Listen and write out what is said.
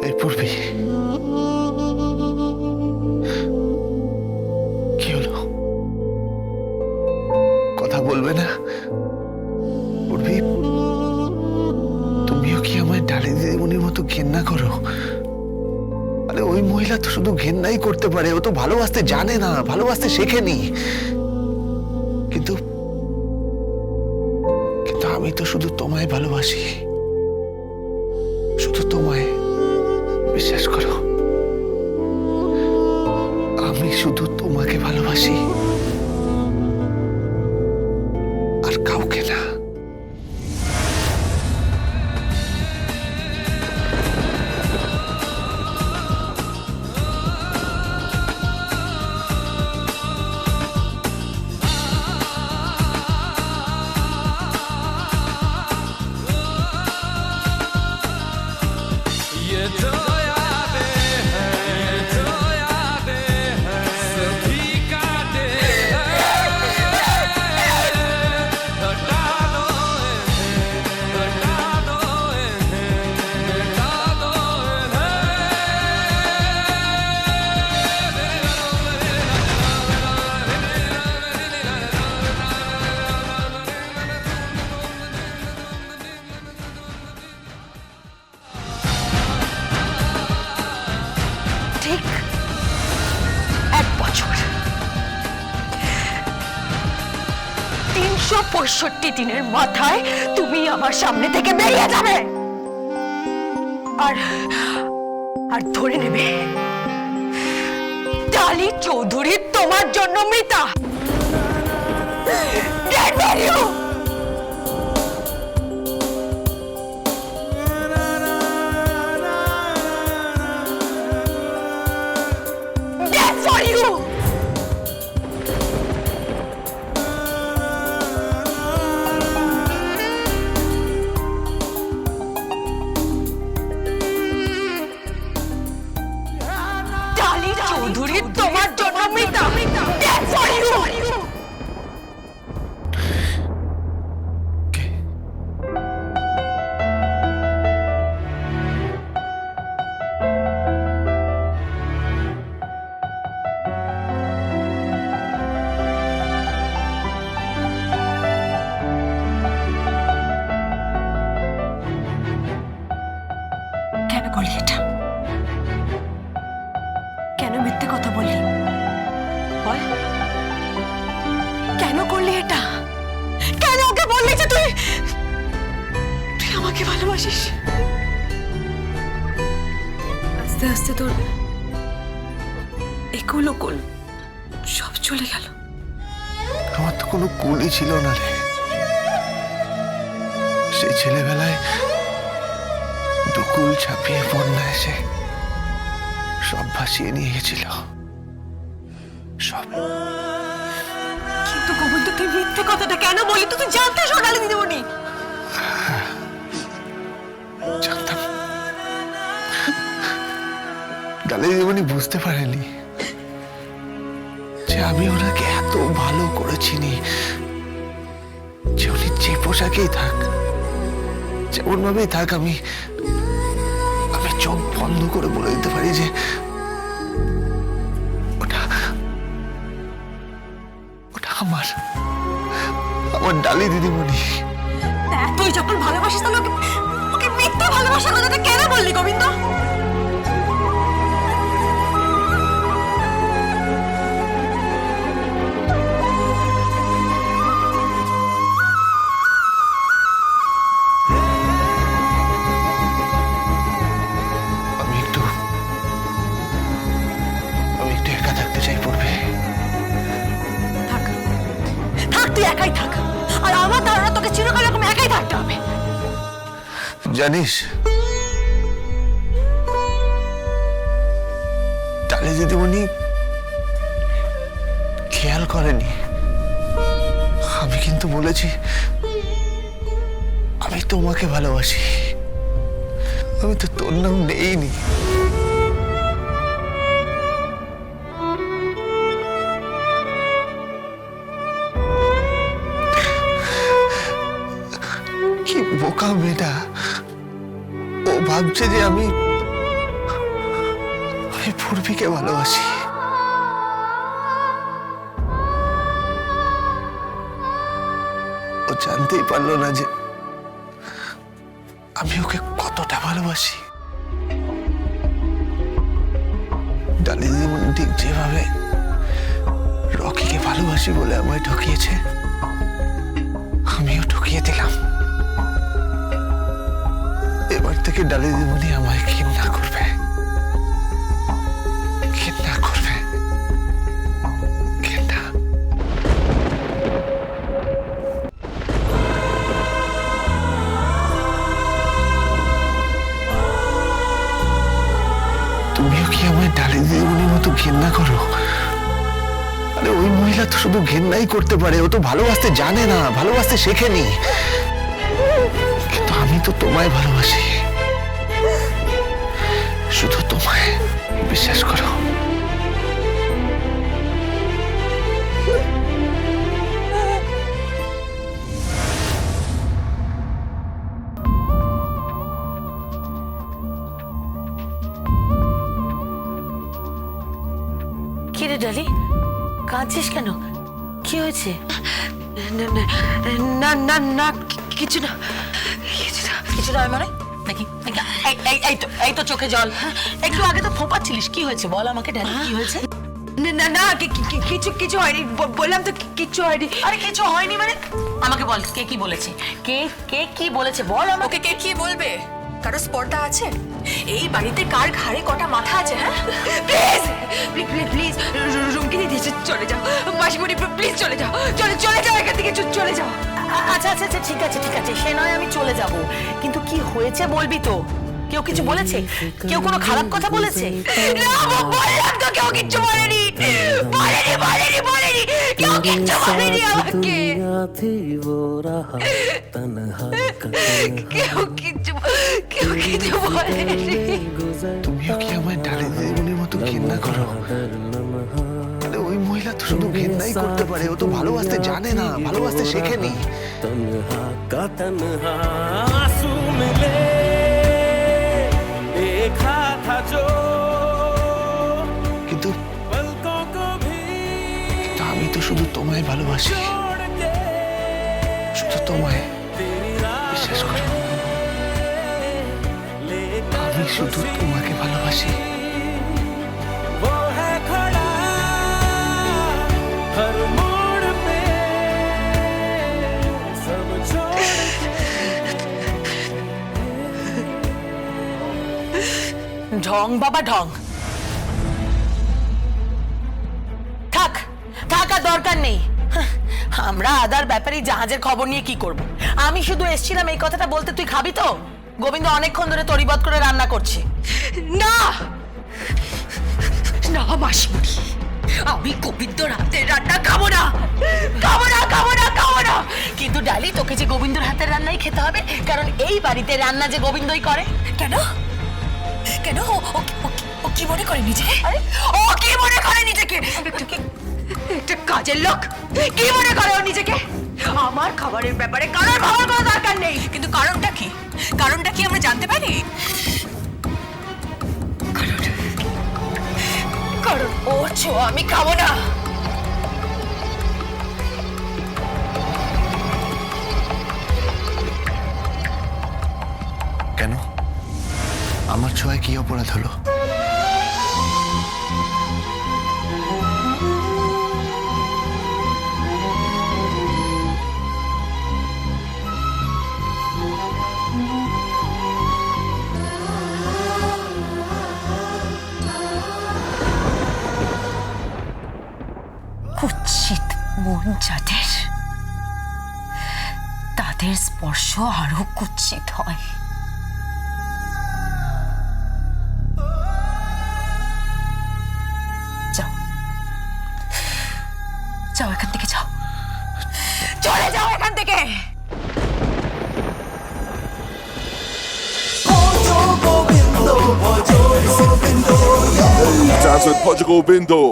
এই পূর্বী, কি হলো? কথা বলবে না? পূর্বী, তুমিও কি আমায় ডালি দিদিমণির মতো ঘেন্না করো? আরে ওই মহিলা তো শুধু ঘেন্নাই করতে পারে, ও তো ভালোবাসতে জানে না, ভালোবাসতে শেখেনি। কিন্তু কিন্তু আমি তো শুধু তোমায় ভালোবাসি, শুধু তোমায়। বিশ্বাস করো, আমি শুধু তোমাকে ভালোবাসি, আর কাউকে না। ঠিক 1 বছর, 365 দিনের মাথায় তুমি আমার সামনে থেকে বেরিয়ে যাবে আর আর ধরে নেবে ডালি চৌধুরী তোমার জন্য মৃতা। Get ready! Dead for you! ডালি চৌধুরী তোমার জন্য মৃতা। Dead for you! কেন করলি এটা? কেন মিথ্যে কথা বললি? বল, কেন করলি এটা? কেন ওকে বললি যে তুই তুই আমাকে ভালোবাসিস? আস্তে আস্তে তোর একুল ওকুল সব চলে গেল। আমার তো কোনো কুলই ছিল না রে। সেই ছেলেবেলায় দুকুল ছাপিয়ে বন্যা এসে সব ভাসিয়ে নিয়ে গেছিল, সব। কিন্তু গোবিন্দ, তুই মিথ্যে কথাটা কেন বললি? তুই জানতে সোনালি দিদিমণি। জানতাম, ডালি দিদিমণি বুঝতে পারেনি যে আমি ওনাকে এত ভালো করেছিনি যে উনি যে পোশাকেই থাক, যেমন ভাবেই থাক, আমি চোখ বন্ধ করে বলে দিতে পারি যে ওটা ওটা আমার ডালি দিদিমণি। তুই যখন ভালোবাসিস তাহলে ওকে মিথ্যা ভালোবাসার কথাটা কেন বললি গোবিন্দ? আমি একটু একা থাকতে চাই পূর্বে। থাক, থাক, তুই একাই থাক। আর আমার ধারণা তোকে চিরকাল এরকম একাই থাকতে হবে। জানিস, ডালি দিদিমণি খেয়াল করেনি, আমি কিন্তু বলেছি আমি তোমাকে ভালোবাসি। আমি তো তোর নাম নেইনি। কি বোকা মেয়েটা, ও ভাবছে যে আমি পূর্বিকে ভালোবাসি। ও জানতেই পারলো না যে আমি ওকে কতটা ভালোবাসি। ডালি দিদিমণি ঠিক যেভাবে রকিকে ভালোবাসি বলে আমায় ঠকিয়েছে, আমিও ঠকিয়ে দিলাম। এবার থেকে ডালি দিদিমণি আমায় ঘৃণা করবে, ঘৃণা করবে, ঘৃণা। তুমিও কি আমায় ডালি দিদিমণির মতো ঘৃণা করো? আরে ওই মহিলা তো শুধু ঘৃণাই করতে পারে, ও তো ভালোবাসতে জানে না, ভালোবাসতে শেখেনি। কিন্তু আমি তো তোমায় ভালোবাসি, শুধু তোমায়। বিশ্বাস করো। কি রে ডালি, কাঁদছিস কেন? কি হয়েছে? না না না কিছু না, কিছু নয় মানে? নাকি এই তো চোখে জল। একটু আগে তো ফোঁপাচ্ছিলিস, কি হয়েছে বল আমাকে ডালি, কি হয়েছে? না না কিছু কিছু হয়নি, বললাম তো কিচ্ছু হয়নি। আরে কিছু হয়নি মানে? আমাকে বল, কে কি বলেছে? কে কে কি বলেছে বল আমাকে। কে কি বলবে? কারো স্পর্ধা আছে? এই বাড়িতে কার ঘাড়ে কটা মাথা আছে? হ্যাঁ, প্লিজ প্লিজ প্লিজ রুমকে দিয়ে চলে যাও। মাসিমণি প্লিজ চলে যাও, চলে যাও এখান থেকে, চলে যাও। আচ্ছা আচ্ছা আচ্ছা, ঠিক আছে ঠিক আছে, সে নয় আমি চলে যাব, কিন্তু কি হয়েছে বলবি তো? কেউ কিছু বলেছে? কেউ কোনো খারাপ কথা বলেছে? না বললাম তো, কেউ কিচ্ছু বলেনি, বলেনি কেউ কিচ্ছু বলেনি আমাকে। কেউ কিচ্ছু বলেনি। তুমিও কি আমায় ডালি দিদিমণির মতো ঘৃণা করো? আরে ওই মহিলা তো শুধু ঘৃণাই করতে পারে, ও তো ভালোবাসতে জানে না, ভালোবাসতে শেখেনি। तन्हा का तन्हा आंसू मिले देखा था जो কিন্তু पलकों को भी আমি তো শুধু তোমায় ভালোবাসি, छोड़ के শুধু তোমায়। तेरी राह বিশ্বাস করো, लेकर আমি শুধু তোমাকে ভালোবাসি। वो है खड़ा हर मोड़ पे सब छोड़ ঢং বাবা ঢং। থাক থাক, আর দরকার নেই। আমরা আদার ব্যাপারে জাহাজের খবর নিয়ে কি করব? আমি শুধু এসেছিলাম এই কথাটা বলতে, তুই খাবি তো? গোবিন্দ অনেকক্ষণ ধরে তরিবত করে রান্না করছে। না না মাসিমণি, আমি গোবিন্দর হাতের রান্না খাবো না, খাবো না, খাবো না, খাবো না। কিন্তু ডালি, তোকে যে গোবিন্দর হাতের রান্নাই খেতে হবে, কারণ এই বাড়িতে রান্না যে গোবিন্দই করে। কেন কেন ও কি মনে করে নিজেকে? আরে ও কি মনে করে নিজেকে? একটা কাজের লোক কি মনে করে ও নিজেকে? আমার খাবারের ব্যাপারে কারোর ভাবার কোনো দরকার নেই। কিন্তু কারণটা কি? কারণটা কি আমরা জানতে পারি? কারণ ও ছোঁয়া আমি খাবো না। কেন? আমার ছোঁয়ায় কি অপরাধ হলো? কুৎসিত মন যাদের, তাদের স্পর্শ আরো কুৎসিত হয়। যাও যাও এখান থেকে, যাও, চলে যাও এখান থেকে। Dance with Portugal Bindo.